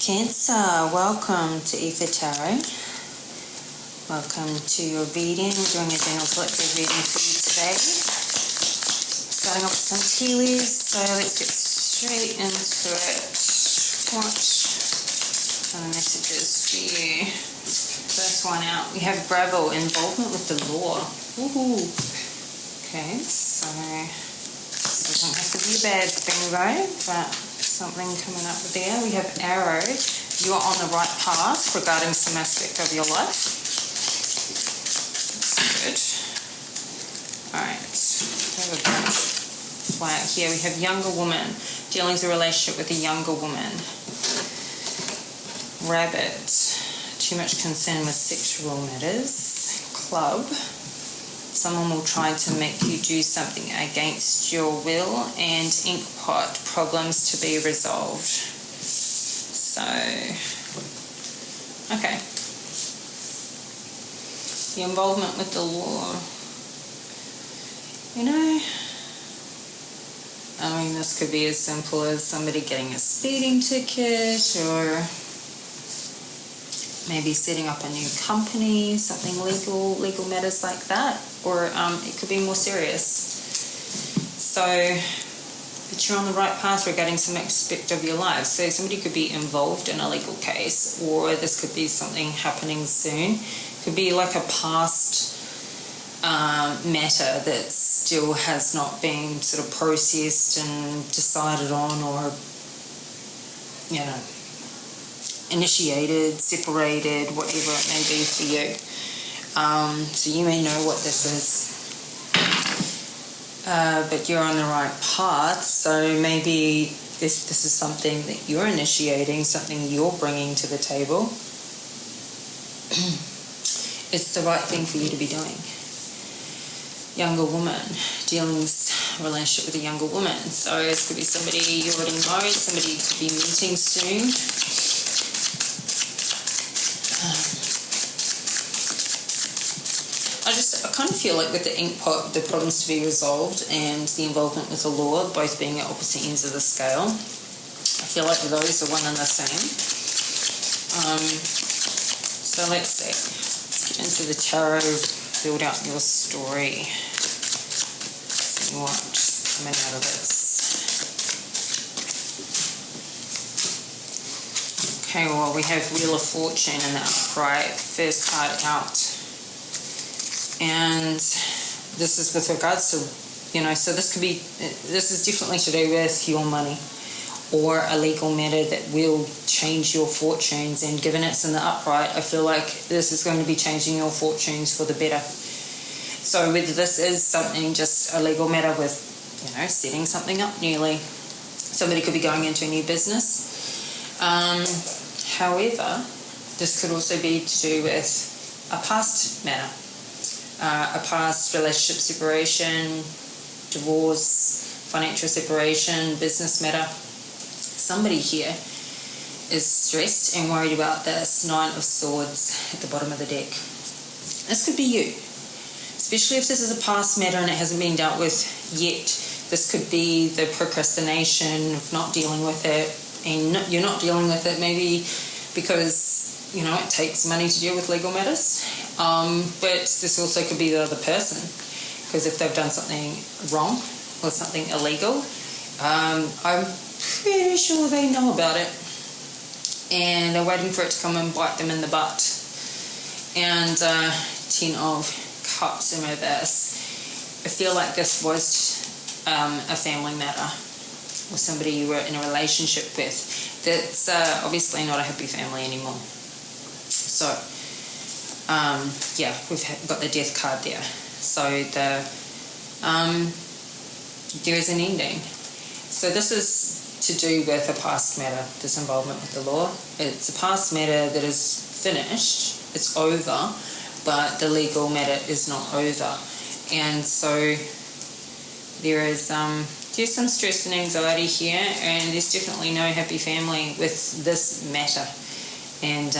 Cancer, welcome to Aether Tarot. Welcome to your reading. We're doing a general collective reading for you today. Starting off with some tea leaves, so let's get straight into it. What are the messages for you? First one out, we have Bravo, involvement with the law. Woohoo! Okay, so this doesn't have to be a bad thing though, but something coming up there. We have Arrow, you're on the right path regarding some aspect of your life. That's good. Alright, we have a bunch fly out here. We have younger woman, dealing with a relationship with a younger woman. Rabbit, too much concern with sexual matters. Club, someone will try to make you do something against your will. And Inkpot, problems to be resolved. So, okay. The involvement with the law. You know, I mean, this could be as simple as somebody getting a speeding ticket, or maybe setting up a new company, something legal matters like that, or it could be more serious. So, but you're on the right path regarding some aspect of your life. So somebody could be involved in a legal case, or this could be something happening soon. It could be like a past matter that still has not been sort of processed and decided on, or, you know, initiated, separated, whatever it may be for you. So you may know what this is, but you're on the right path. So maybe this is something that you're initiating, something you're bringing to the table. It's the right thing for you to be doing. Younger woman, dealing with a relationship with a younger woman. So this could be somebody you already know, somebody you could be meeting soon. I kind of feel like with the Inkpot, the problems to be resolved and the involvement with the law, both being at opposite ends of the scale, I feel like those are one and the same. So let's see. Let's get into the tarot, build out your story. See what's coming out of this. Okay, well, we have Wheel of Fortune in the upright, first card out. And this is with regards to, you know, so this is definitely to do with your money or a legal matter that will change your fortunes. And given it's in the upright, I feel like this is going to be changing your fortunes for the better. So whether this is something, just a legal matter with, you know, setting something up newly, somebody could be going into a new business. However, this could also be to do with a past matter. A past relationship separation, divorce, financial separation, business matter. Somebody here is stressed and worried about this Nine of Swords at the bottom of the deck. This could be you, especially if this is a past matter and it hasn't been dealt with yet. This could be the procrastination of not dealing with it, and you're not dealing with it maybe because, you know, it takes money to deal with legal matters. But this also could be the other person, because if they've done something wrong or something illegal, I'm pretty sure they know about it and they're waiting for it to come and bite them in the butt. And 10 of Cups in reverse. I feel like this was a family matter or somebody you were in a relationship with that's obviously not a happy family anymore. So yeah, we've got the Death card there. So there is an ending. So this is to do with a past matter, this involvement with the law. It's a past matter that is finished, it's over, but the legal matter is not over. And so there's some stress and anxiety here, and there's definitely no happy family with this matter. And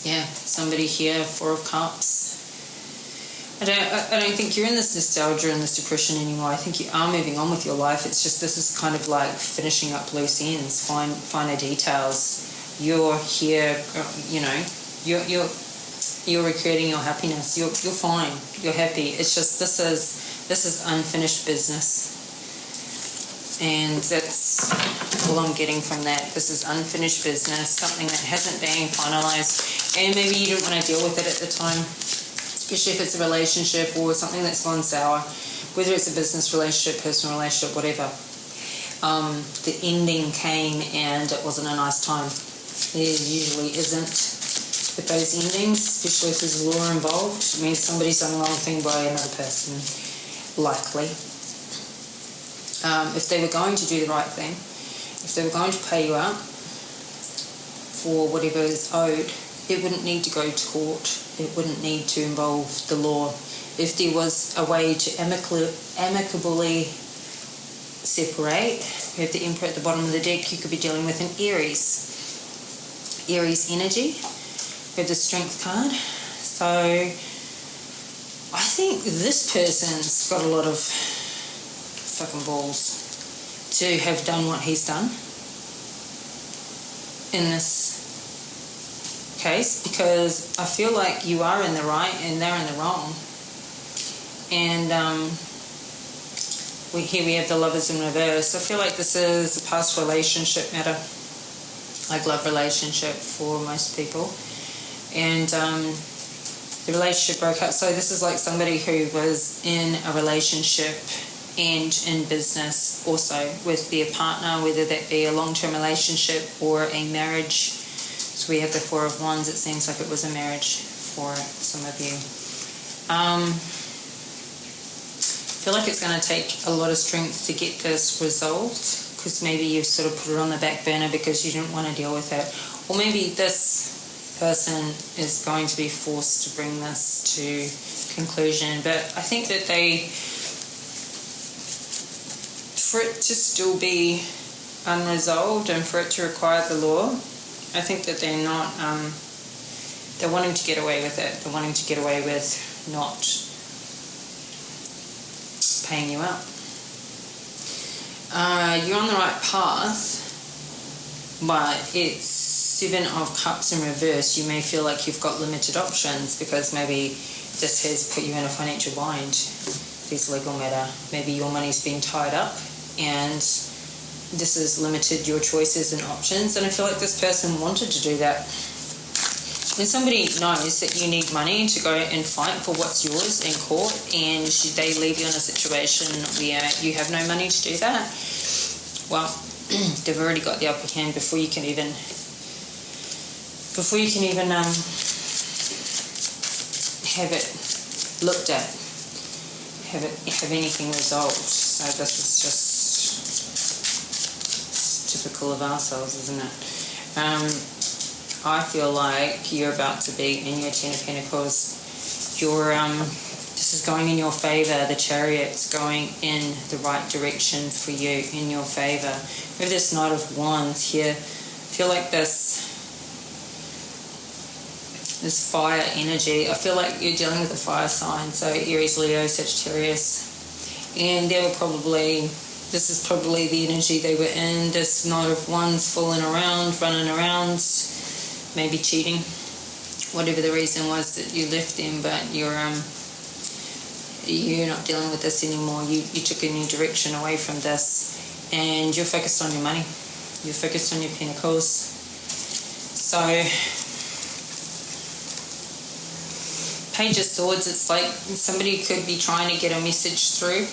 yeah, somebody here, Four of Cups. I don't think you're in this nostalgia and this depression anymore. I think you are moving on with your life. It's just this is kind of like finishing up loose ends, finer details. You're here, you know, you're recreating your happiness. You're fine. You're happy. It's just this is unfinished business. And that's all I'm getting from that. This is unfinished business, something that hasn't been finalized, and maybe you didn't want to deal with it at the time, especially if it's a relationship or something that's gone sour, whether it's a business relationship, personal relationship, whatever. The ending came and it wasn't a nice time. There usually isn't with those endings, especially if there's law involved. It means somebody's done the wrong thing by another person, likely. If they were going to do the right thing, if they were going to pay you out for whatever is owed, it wouldn't need to go to court. It wouldn't need to involve the law. If there was a way to amicably separate, we have the Emperor at the bottom of the deck, you could be dealing with an Aries energy with the Strength card. So I think this person's got a lot of fucking balls to have done what he's done in this case, because I feel like you are in the right and they're in the wrong. And here we have the Lovers in reverse. I feel like this is a past relationship matter, like love relationship for most people. And the relationship broke up. So this is like somebody who was in a relationship and in business also with their partner, whether that be a long-term relationship or a marriage. So we have the Four of Wands. It seems like it was a marriage for some of you. I feel like it's going to take a lot of strength to get this resolved, because maybe you've sort of put it on the back burner because you didn't want to deal with it. Or maybe this person is going to be forced to bring this to conclusion. But I think that for it to still be unresolved and for it to require the law, I think that they're not, they're wanting to get away with it. They're wanting to get away with not paying you out. You're on the right path, but it's Seven of Cups in reverse. You may feel like you've got limited options because maybe this has put you in a financial bind, this legal matter. Maybe your money's been tied up and this has limited your choices and options, and I feel like this person wanted to do that. When somebody knows that you need money to go and fight for what's yours in court, and they leave you in a situation where you have no money to do that, well, they've already got the upper hand before you can even have it looked at, have anything resolved. So this is just typical of ourselves, isn't it? I feel like you're about to be in your Ten of Pentacles. This is going in your favor. The Chariot's going in the right direction for you, in your favor. With this Knight of Wands here, I feel like this fire energy. I feel like you're dealing with a fire sign, so Aries, Leo, Sagittarius, and this is probably the energy they were in. This Knight of Wands fooling around, running around, maybe cheating, whatever the reason was that you left them, but you're not dealing with this anymore. You took a new direction away from this, and you're focused on your money. You're focused on your Pentacles. So Page of Swords, it's like somebody could be trying to get a message through.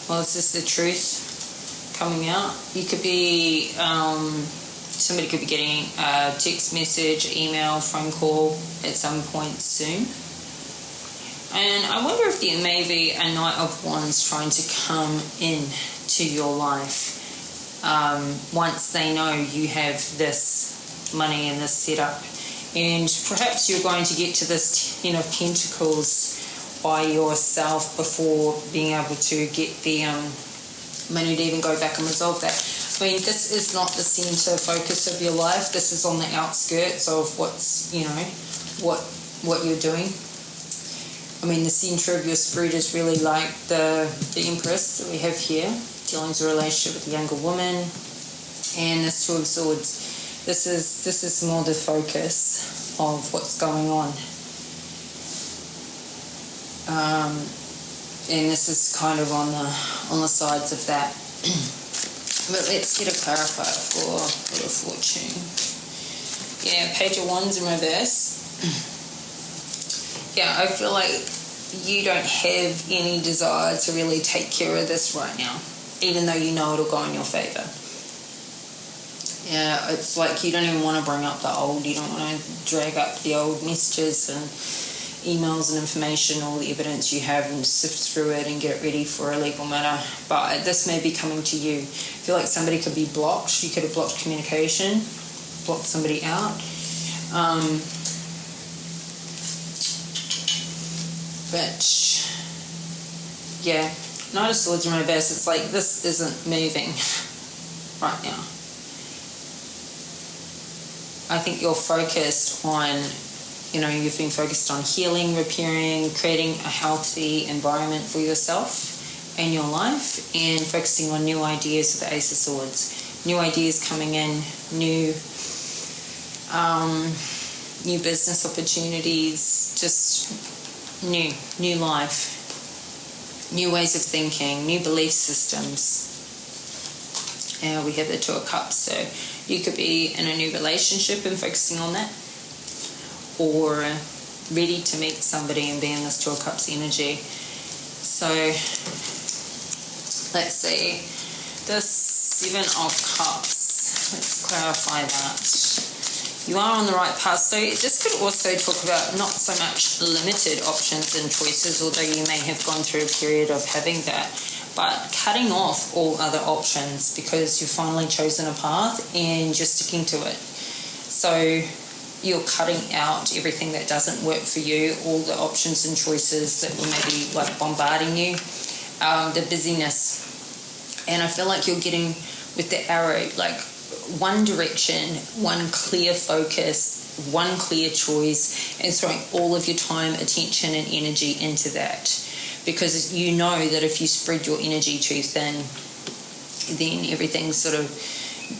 Well, is this the truth coming out? You could be, somebody could be getting a text message, email, phone call at some point soon. And I wonder if there may be a Knight of Wands trying to come in to your life once they know you have this money and this setup. And perhaps you're going to get to this Ten of Pentacles by yourself before being able to get the money to even go back and resolve that. I mean, this is not the center focus of your life. This is on the outskirts of what's, what you're doing. I mean, the center of your spread is really like the Empress that we have here, dealing with a relationship with a younger woman, and this Two of Swords. This is more the focus of what's going on. And this is kind of on the sides of that. But let's get a clarifier for Wheel of Fortune. Yeah, Page of Wands in reverse. Yeah, I feel like you don't have any desire to really take care of this right now, even though you know it'll go in your favour. Yeah, it's like you don't even want to bring up the old. You don't want to drag up the old messages and emails and information, all the evidence you have, and sift through it and get it ready for a legal matter. But this may be coming to you. I feel like somebody could be blocked. You could have blocked communication, blocked somebody out. But yeah, Knight of Swords in reverse. It's like this isn't moving right now. I think you're focused on, you've been focused on healing, repairing, creating a healthy environment for yourself and your life, and focusing on new ideas with the Ace of Swords. New ideas coming in, new business opportunities, just new life, new ways of thinking, new belief systems. And we have the Two of Cups, so you could be in a new relationship and focusing on that, or ready to meet somebody and be in this Two of Cups energy. So let's see, this Seven of Cups, let's clarify that. You are on the right path. So this could also talk about not so much limited options and choices, although you may have gone through a period of having that, but cutting off all other options because you've finally chosen a path and you're sticking to it. So you're cutting out everything that doesn't work for you, all the options and choices that were maybe like bombarding you, the busyness. And I feel like you're getting with the arrow, like one direction, one clear focus, one clear choice, and throwing all of your time, attention, and energy into that. Because you know that if you spread your energy too thin, then everything's sort of,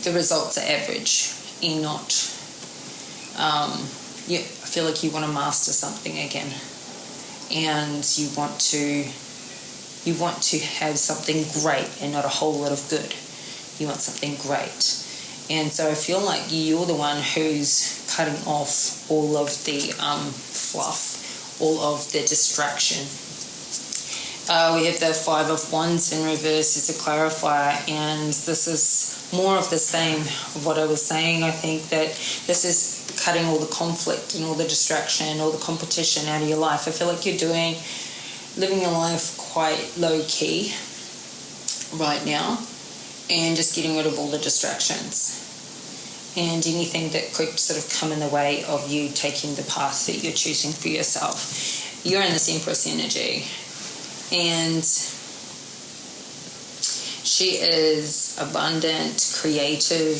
the results are average and not, I feel like you want to master something again, and you want to have something great and not a whole lot of good. You want something great. And so I feel like you're the one who's cutting off all of the fluff, all of the distraction. We have the Five of Wands in reverse as a clarifier, and this is more of the same of what I was saying. I think that this is cutting all the conflict and all the distraction, all the competition out of your life. I feel like you're living your life quite low-key right now, and just getting rid of all the distractions and anything that could sort of come in the way of you taking the path that you're choosing for yourself. You're in this Empress energy, and she is abundant, creative.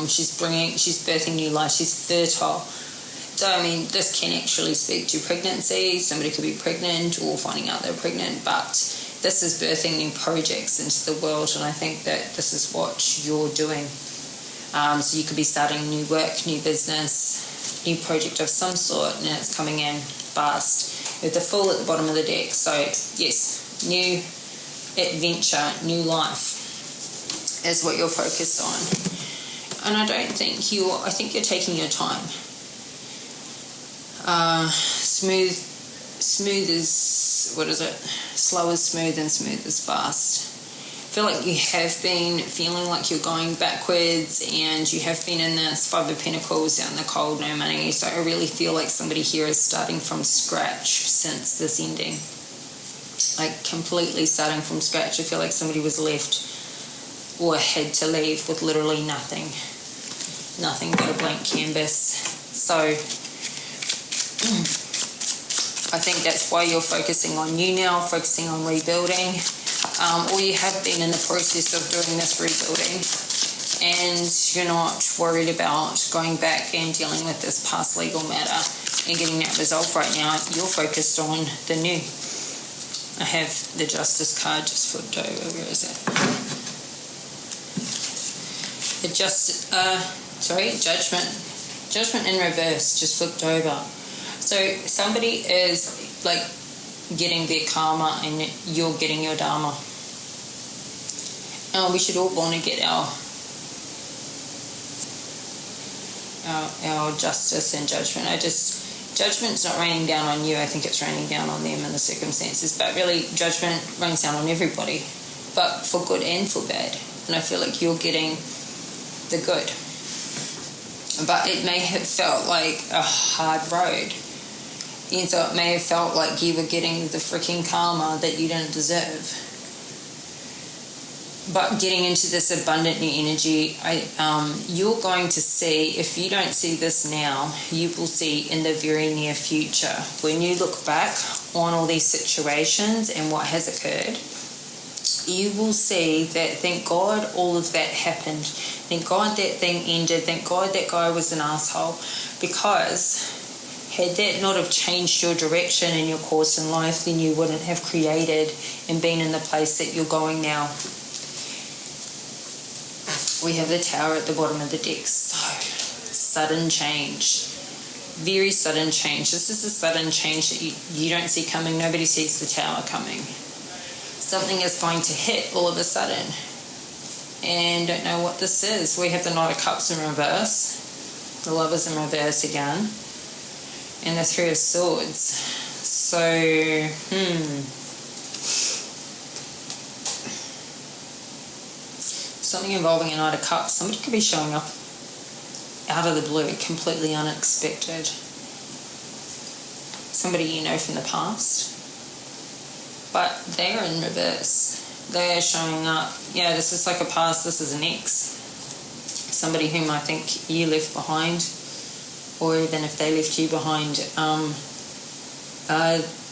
She's birthing new life. She's fertile. So, I mean, this can actually speak to pregnancy. Somebody could be pregnant or finding out they're pregnant, but this is birthing new projects into the world, and I think that this is what you're doing. So you could be starting new work, new business, new project of some sort, and it's coming in fast. With the Fool at the bottom of the deck. So, yes, new adventure, new life is what you're focused on. And I think you're taking your time. Smooth is, slow is smooth and smooth is fast. I feel like you have been feeling like you're going backwards, and you have been in this Five of Pentacles out in the cold, no money. So I really feel like somebody here is starting from scratch since this ending. Like completely starting from scratch. I feel like somebody was left or had to leave with literally nothing but a blank canvas. So I think that's why you're focusing on you now, focusing on rebuilding. Or you have been in the process of doing this rebuilding, and you're not worried about going back and dealing with this past legal matter and getting that resolved right now. You're focused on the new. I have the Justice card just flipped over. Where is it? Judgment. Judgment in reverse, just flipped over. So somebody is like getting their karma and you're getting your dharma. We should all want to get our justice and judgment. Judgment's not raining down on you. I think it's raining down on them and the circumstances. But really, judgment rains down on everybody, but for good and for bad. And I feel like you're getting the good. But it may have felt like a hard road. And so it may have felt like you were getting the freaking karma that you didn't deserve. But getting into this abundant new energy, you're going to see, if you don't see this now, you will see in the very near future. When you look back on all these situations and what has occurred, you will see that thank God all of that happened. Thank God that thing ended. Thank God that guy was an asshole. Because had that not have changed your direction and your course in life, then you wouldn't have created and been in the place that you're going now. We have the Tower at the bottom of the deck. So, sudden change. Very sudden change. This is a sudden change that you don't see coming. Nobody sees the Tower coming. Something is going to hit all of a sudden. And don't know what this is. We have the Knight of Cups in reverse. The Lovers in reverse again. And the Three of Swords. So, something involving a Knight of Cups. Somebody could be showing up out of the blue, completely unexpected. Somebody you know from the past. But they are in reverse. They are showing up. Yeah, this is like a past. This is an ex. Somebody whom I think you left behind. Or even if they left you behind.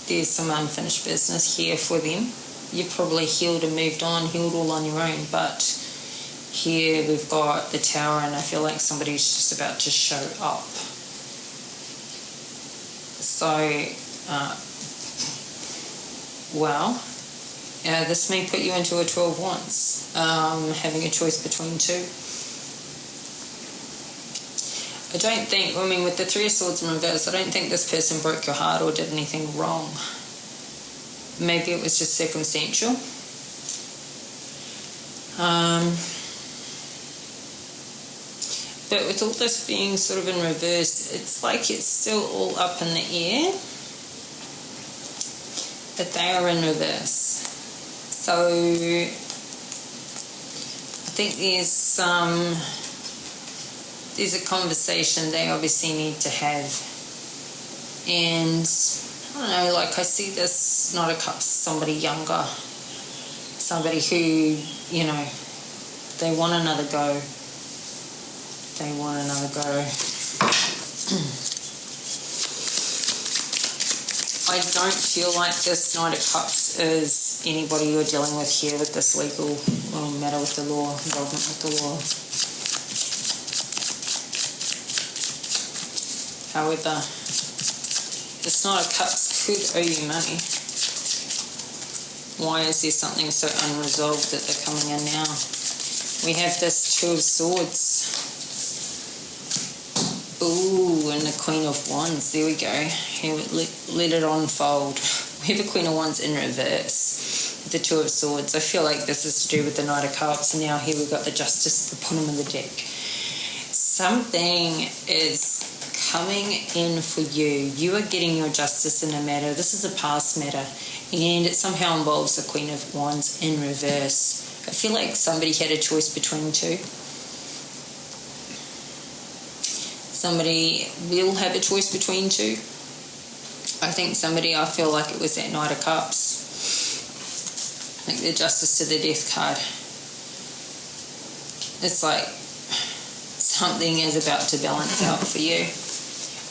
There's some unfinished business here for them. You've probably healed and moved on, healed all on your own. But here we've got the Tower, and I feel like somebody's just about to show up. So, this may put you into a 12 Wands, having a choice between two. I don't think, with the Three of Swords in reverse, I don't think this person broke your heart or did anything wrong. Maybe it was just circumstantial. But with all this being sort of in reverse, it's like it's still all up in the air. But they are in reverse. So I think there's a conversation they obviously need to have. And I don't know, like I see this Knight of Cups, somebody younger. Somebody who, they want another go. They want another go. I don't feel like this Knight of Cups is anybody you're dealing with here with this legal matter with the law, involvement with the law. However, this Knight of Cups could owe you money. Why is there something so unresolved that they're coming in now? We have this Two of Swords. Ooh, and the Queen of Wands. There we go. Here, let it unfold. We have the Queen of Wands in reverse. The Two of Swords. I feel like this is to do with the Knight of Cups. And now here we've got the Justice at the bottom of the deck. Something is coming in for you. You are getting your justice in a matter. This is a past matter. And it somehow involves the Queen of Wands in reverse. I feel like somebody had a choice between two. Somebody will have a choice between two. I feel like it was that Knight of Cups. Like the Justice to the Death card. It's like something is about to balance out for you.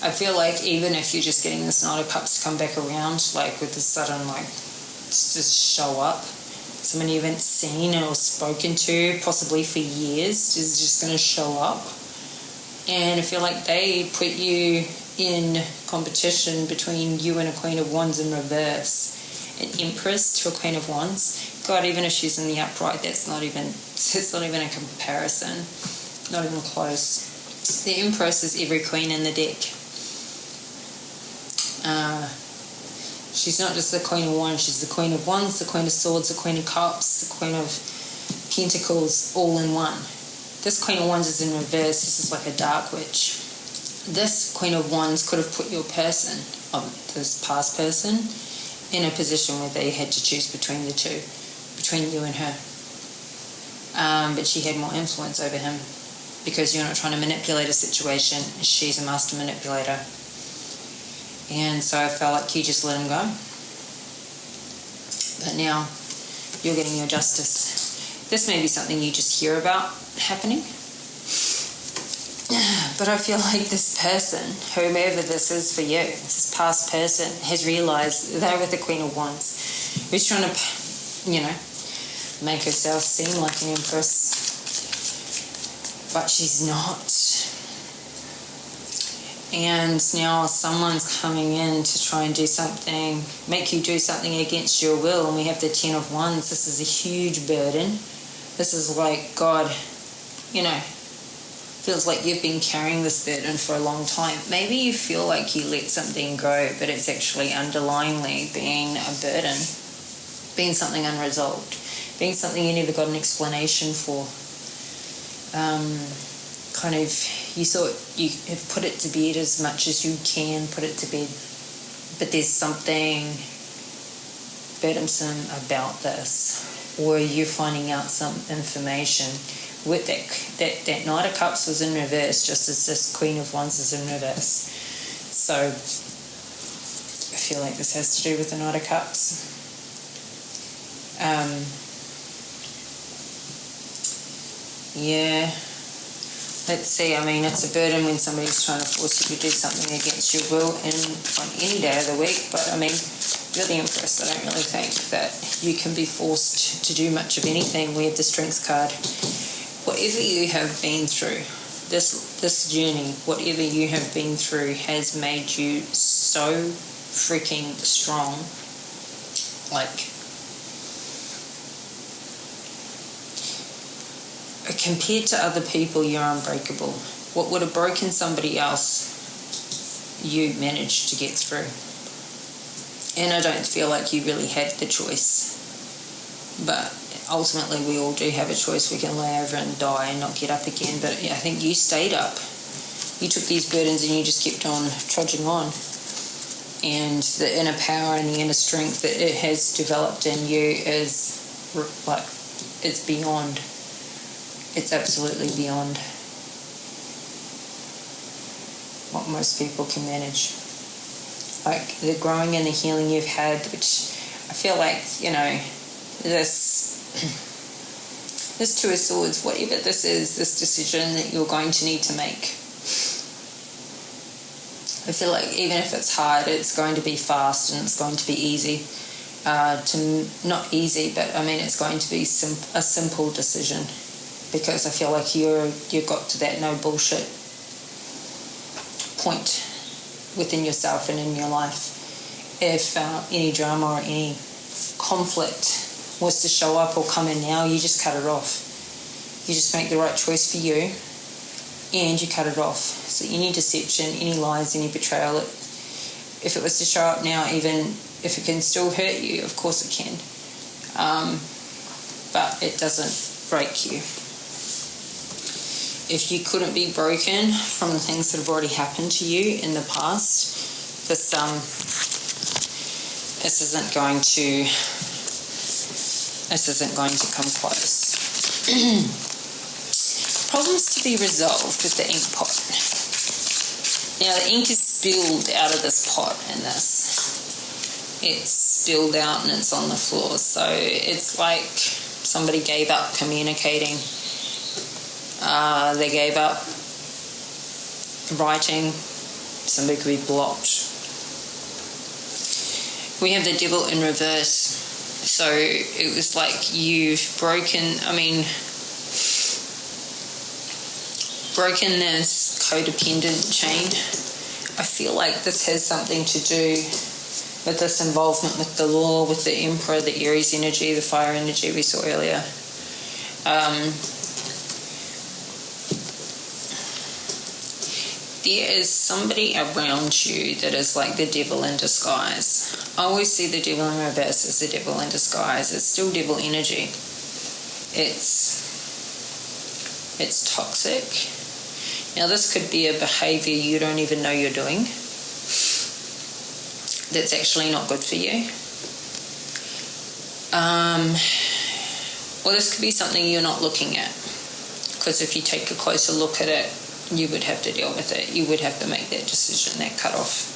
I feel like even if you're just getting this Knight of Cups to come back around, like with the sudden, just show up. Someone you haven't seen or spoken to, possibly for years, is just going to show up. And I feel like they put you in competition between you and a Queen of Wands in reverse. An Empress to a Queen of Wands. God, even if she's in the upright, it's not even a comparison. Not even close. The Empress is every queen in the deck. She's not just the Queen of Wands, she's the Queen of Wands, the Queen of Swords, the Queen of Cups, the Queen of Pentacles, all in one. This Queen of Wands is in reverse. This is like a dark witch. This Queen of Wands could have put your person, this past person, in a position where they had to choose between the two, between you and her. But she had more influence over him because you're not trying to manipulate a situation. She's a master manipulator. And so I felt like you just let him go. But now you're getting your justice. This may be something you just hear about happening. But I feel like this person, whomever this is for you, this past person, has realised they're with the Queen of Wands, who's trying to, make herself seem like an empress, but she's not. And now someone's coming in to try and do something, make you do something against your will, and we have the Ten of Wands. This is a huge burden. This is like, God, feels like you've been carrying this burden for a long time. Maybe you feel like you let something go, but it's actually underlyingly being a burden, being something unresolved, being something you never got an explanation for. You thought you have put it to bed as much as you can put it to bed, but there's something burdensome about this, or you're finding out some information. With that Knight of Cups was in reverse, just as this Queen of Wands is in reverse. So I feel like this has to do with the Knight of Cups. Let's see. It's a burden when somebody's trying to force you to do something against your will on any day of the week. But you're the Empress. I don't really think that you can be forced to do much of anything. We have the Strength card. Whatever you have been through, this journey, whatever you have been through has made you so freaking strong. Compared to other people, you're unbreakable. What would have broken somebody else, you managed to get through. And I don't feel like you really had the choice. But ultimately we all do have a choice. We can lay over and die and not get up again. But I think you stayed up. You took these burdens and you just kept on trudging on. And the inner power and the inner strength that it has developed in you is it's beyond. It's absolutely beyond what most people can manage. The growing and the healing you've had, which I feel like, this Two of Swords, whatever this is, this decision that you're going to need to make. I feel like even if it's hard, it's going to be fast and it's going to be easy. Not easy, but it's going to be a simple decision, because I feel like you've got to that no bullshit point within yourself and in your life. If any drama or any conflict was to show up or come in now, you just cut it off. You just make the right choice for you and you cut it off. So any deception, any lies, any betrayal, if it was to show up now, even if it can still hurt you, of course it can, but it doesn't break you. If you couldn't be broken from the things that have already happened to you in the past, this isn't going to come close. Problems to be resolved with the ink pot. Now the ink is spilled out of this pot in this. It's spilled out and it's on the floor. So it's like somebody gave up communicating. They gave up writing. Somebody could be blocked. We have the Devil in reverse. So it was like you've broken this codependent chain I feel like this has something to do with this involvement with the law, with the Emperor, the Aries energy, the fire energy we saw earlier. There is somebody around you that is like the devil in disguise. I always see the devil in reverse as the devil in disguise. It's still devil energy. It's toxic. Now this could be a behavior you don't even know you're doing that's actually not good for you. Or this could be something you're not looking at, because if you take a closer look at it, you would have to deal with it. You would have to make that decision, that cutoff.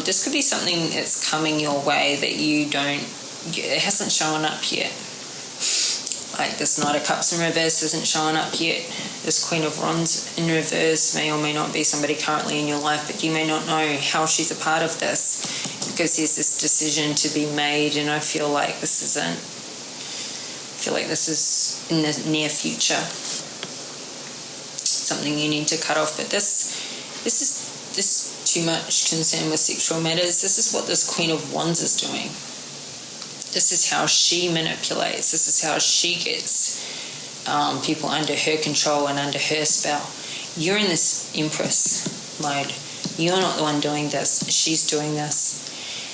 This could be something that's coming your way that it hasn't shown up yet. Like this Knight of Cups in reverse isn't showing up yet. This Queen of Wands in reverse may or may not be somebody currently in your life, but you may not know how she's a part of this, because there's this decision to be made, and I feel like this is in the near future. Something you need to cut off. But this is too much concern with sexual matters. This is what this Queen of Wands is doing. This is how she manipulates. This is how she gets people under her control and under her spell. You're in this Empress mode. You're not the one doing this. She's doing this.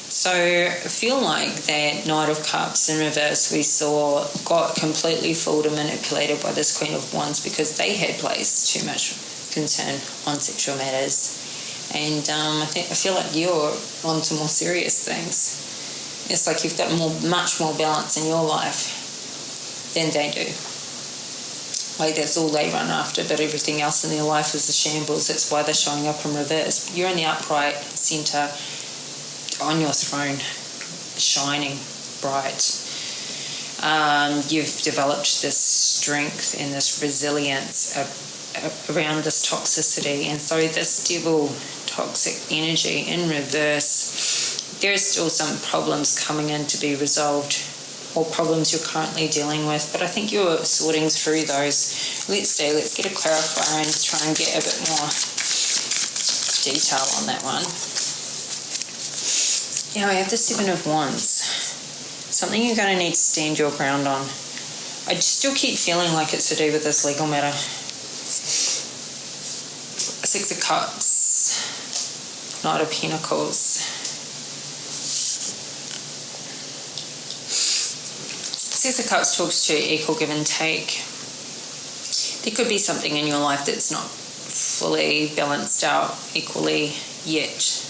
So I feel like that Knight of Cups in reverse we saw got completely fooled and manipulated by this Queen of Wands, because they had placed too much concern on sexual matters. And I feel like you're on to more serious things. It's like you've got much more balance in your life than they do. Like that's all they run after, but everything else in their life is a shambles. That's why they're showing up in reverse. You're in the upright center on your throne, shining bright. You've developed this strength and this resilience around this toxicity. And so this devil toxic energy in reverse, there's still some problems coming in to be resolved, or problems you're currently dealing with, but I think you're sorting through those. Let's get a clarifier and try and get a bit more detail on that one. Now I have the Seven of Wands. Something you're going to need to stand your ground on. I still keep feeling like it's to do with this legal matter. Six of Cups, Knight of Pentacles. Six of Cups talks to equal give and take. There could be something in your life that's not fully balanced out equally yet.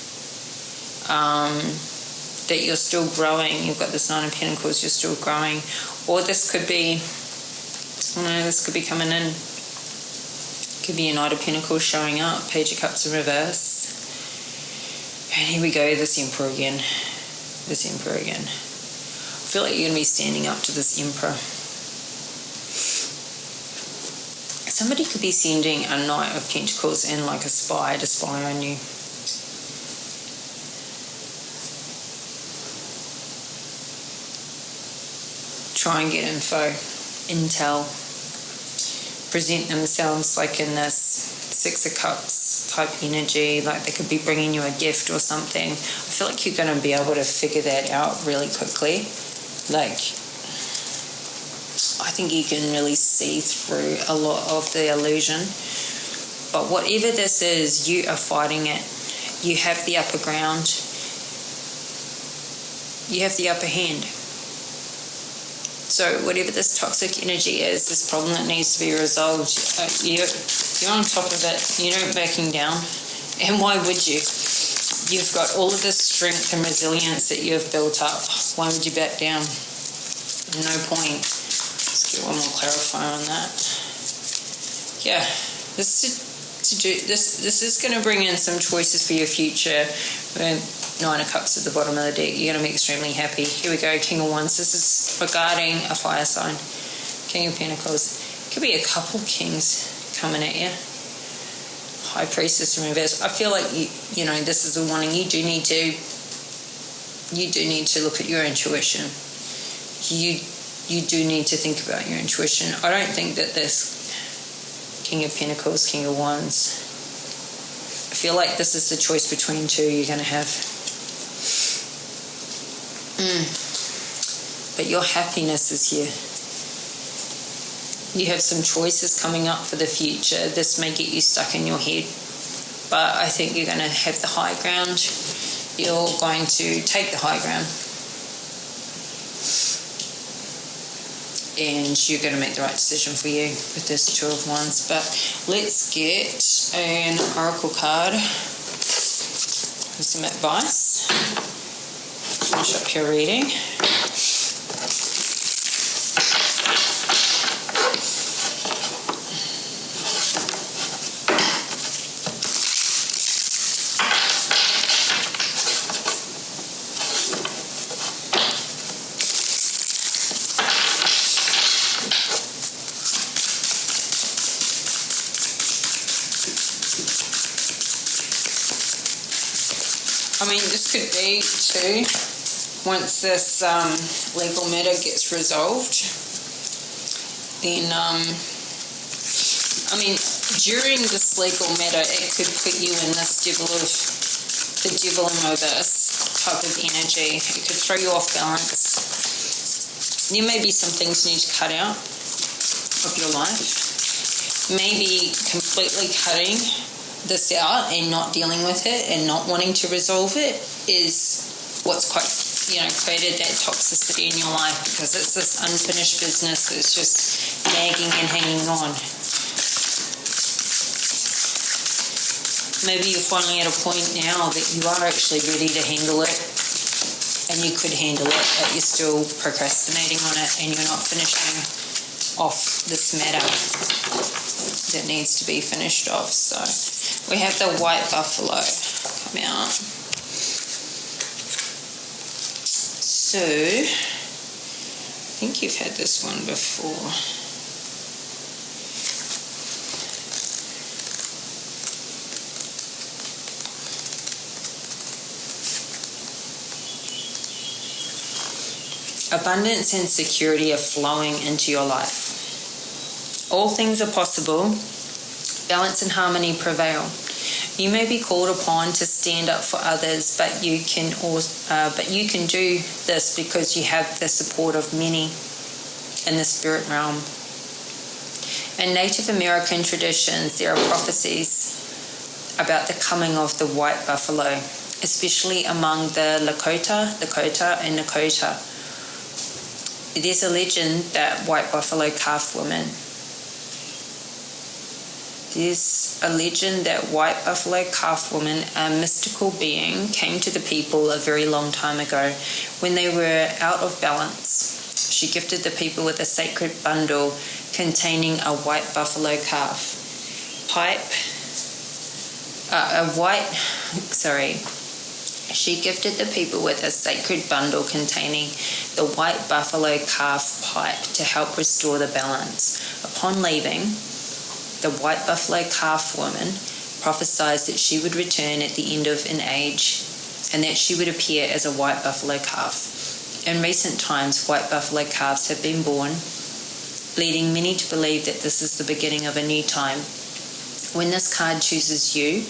That you're still growing. You've got this Nine of Pentacles, you're still growing. Or this could be, this could be coming in. Could be a Knight of Pentacles showing up, Page of Cups in reverse. And here we go, this Emperor again. I feel like you're going to be standing up to this Emperor. Somebody could be sending a Knight of Pentacles in like a spy to spy on you. Try and get intel, present themselves like in this Six of Cups type energy, like they could be bringing you a gift or something. I feel like you're going to be able to figure that out really quickly. Like, I think you can really see through a lot of the illusion. But whatever this is, you are fighting it. You have the upper ground. You have the upper hand. So whatever this toxic energy is, this problem that needs to be resolved, you're on top of it. You're not backing down. And why would you? You've got all of this strength and resilience that you've built up. Why would you back down? No point. Let's get one more clarifier on that. Yeah, this is going to bring in some choices for your future. Nine of Cups at the bottom of the deck. You're going to be extremely happy. Here we go, King of Wands. This is regarding a fire sign. King of Pentacles. Could be a couple kings coming at you. High Priestess in reverse. I feel like you know this is a warning. You do need to look at your intuition. You do need to think about your intuition. I don't think that this King of Pentacles, King of Wands, I feel like this is the choice between two you're going to have. But your happiness is here. You have some choices coming up for the future. This may get you stuck in your head, but I think you're going to have the high ground. You're going to take the high ground. And you're going to make the right decision for you with this Two of Wands. But let's get an oracle card with some advice. Finish up your reading. I mean, this could be too, once this legal matter gets resolved, then, I mean, during this legal matter, it could put you in this the devil in reverse type of energy. It could throw you off balance. There may be some things you need to cut out of your life. Maybe completely cutting this out and not dealing with it and not wanting to resolve it is what's quite, created that toxicity in your life, because it's this unfinished business that's just nagging and hanging on. Maybe you're finally at a point now that you are actually ready to handle it, and you could handle it, but you're still procrastinating on it and you're not finishing off this matter that needs to be finished off. So we have the white buffalo come out. So I think you've had this one before. Abundance and security are flowing into your life. All things are possible. Balance and harmony prevail. You may be called upon to stand up for others, but you can do this because you have the support of many in the spirit realm. In Native American traditions, there are prophecies about the coming of the white buffalo, especially among the Lakota, and Nakota. There's a legend that white buffalo calf women There's a legend that white buffalo calf woman, a mystical being, came to the people a very long time ago when they were out of balance. She gifted the people with a sacred bundle containing a white buffalo calf. She gifted the people with a sacred bundle containing the white buffalo calf pipe to help restore the balance. Upon leaving, the white buffalo calf woman prophesied that she would return at the end of an age and that she would appear as a white buffalo calf. In recent times, white buffalo calves have been born, leading many to believe that this is the beginning of a new time. When this card chooses you,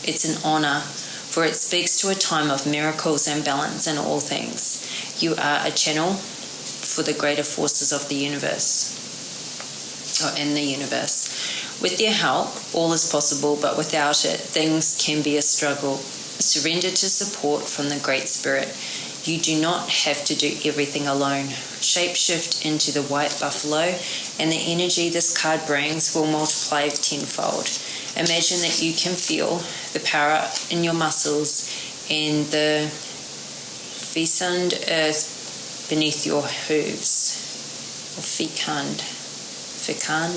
it's an honor, for it speaks to a time of miracles and balance in all things. You are a channel for the greater forces of the universe, or in the universe. With their help, all is possible, but without it, things can be a struggle. Surrender to support from the Great Spirit. You do not have to do everything alone. Shapeshift into the white buffalo, and the energy this card brings will multiply tenfold. Imagine that you can feel the power in your muscles and the fecund earth beneath your hooves, or fecund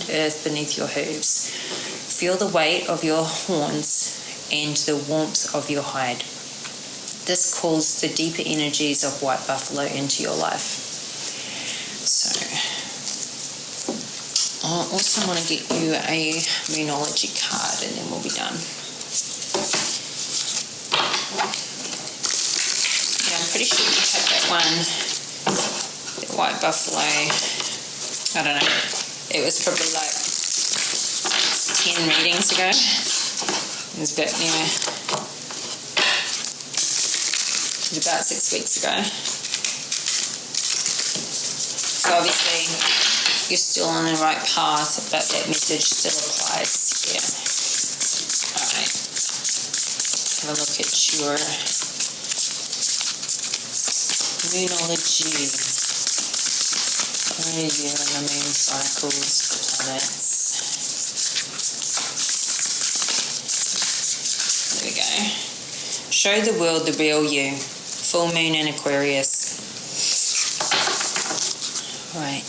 earth beneath your hooves. Feel the weight of your horns and the warmth of your hide. This calls the deeper energies of white buffalo into your life. So, I also want to get you a Moonology card and then we'll be done. Yeah, I'm pretty sure you had that one, the white buffalo, I don't know, it was probably like 10 readings ago. It was about, it was about 6 weeks ago. So obviously you're still on the right path, but that message still applies here. Alright. Have a look at your moonology. Where are you in the moon cycles, planets? There we go. Show the world the real you. Full moon in Aquarius. Right.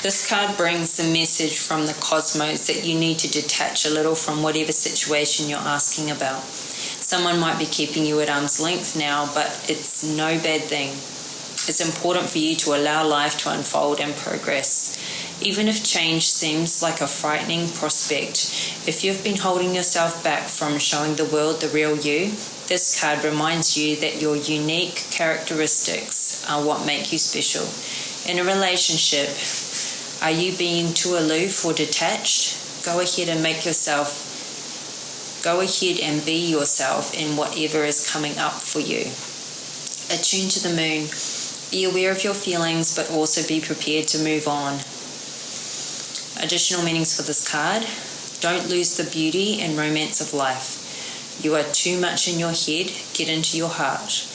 This card brings the message from the cosmos that you need to detach a little from whatever situation you're asking about. Someone might be keeping you at arm's length now, but it's no bad thing. It's important for you to allow life to unfold and progress. Even if change seems like a frightening prospect, if you've been holding yourself back from showing the world the real you, this card reminds you that your unique characteristics are what make you special. In a relationship, are you being too aloof or detached? Go ahead and be yourself in whatever is coming up for you. Attune to the moon. Be aware of your feelings, but also be prepared to move on. Additional meanings for this card. Don't lose the beauty and romance of life. You are too much in your head. Get into your heart.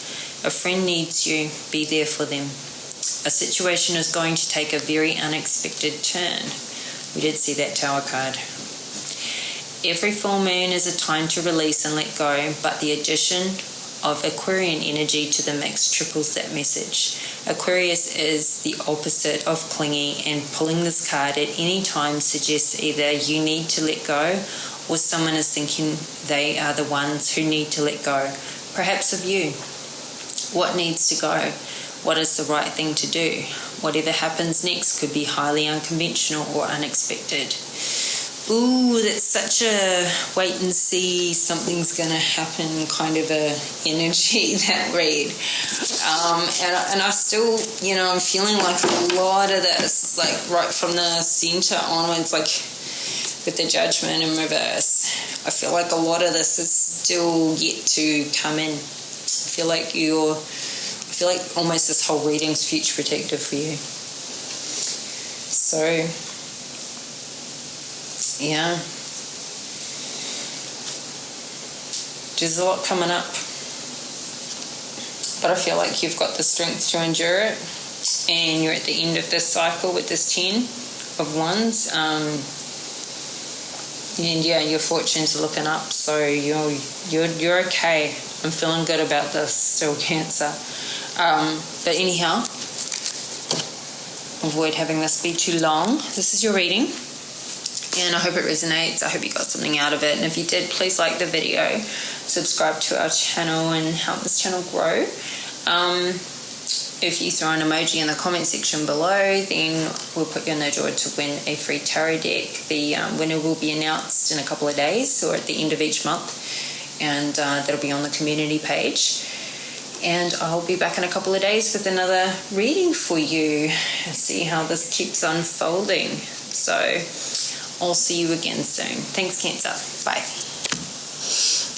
A friend needs you. Be there for them. A situation is going to take a very unexpected turn. We did see that Tower card. Every full moon is a time to release and let go, but the addition of Aquarian energy to the mix triples that message. Aquarius is the opposite of clingy, and pulling this card at any time suggests either you need to let go or someone is thinking they are the ones who need to let go. Perhaps of you. What needs to go? What is the right thing to do? Whatever happens next could be highly unconventional or unexpected. Ooh, that's such a wait and see, something's going to happen kind of a energy, that read. And I still, I'm feeling like a lot of this, like right from the center onwards, like with the Judgment in reverse. I feel like a lot of this is still yet to come in. I feel like almost this whole reading's future protective for you. So, yeah. There's a lot coming up. But I feel like you've got the strength to endure it. And you're at the end of this cycle with this 10 of Wands. And yeah, your fortunes are looking up. So you're okay. I'm feeling good about this still, Cancer. But anyhow, avoid having this be too long. This is your reading, and I hope it resonates. I hope you got something out of it, and if you did, please like the video, subscribe to our channel and help this channel grow. If you throw an emoji in the comment section below, then we'll put you on the draw to win a free tarot deck. The winner will be announced in a couple of days or at the end of each month, and that'll be on the community page. And I'll be back in a couple of days with another reading for you and see how this keeps unfolding. So I'll see you again soon. Thanks, Cancer. Bye.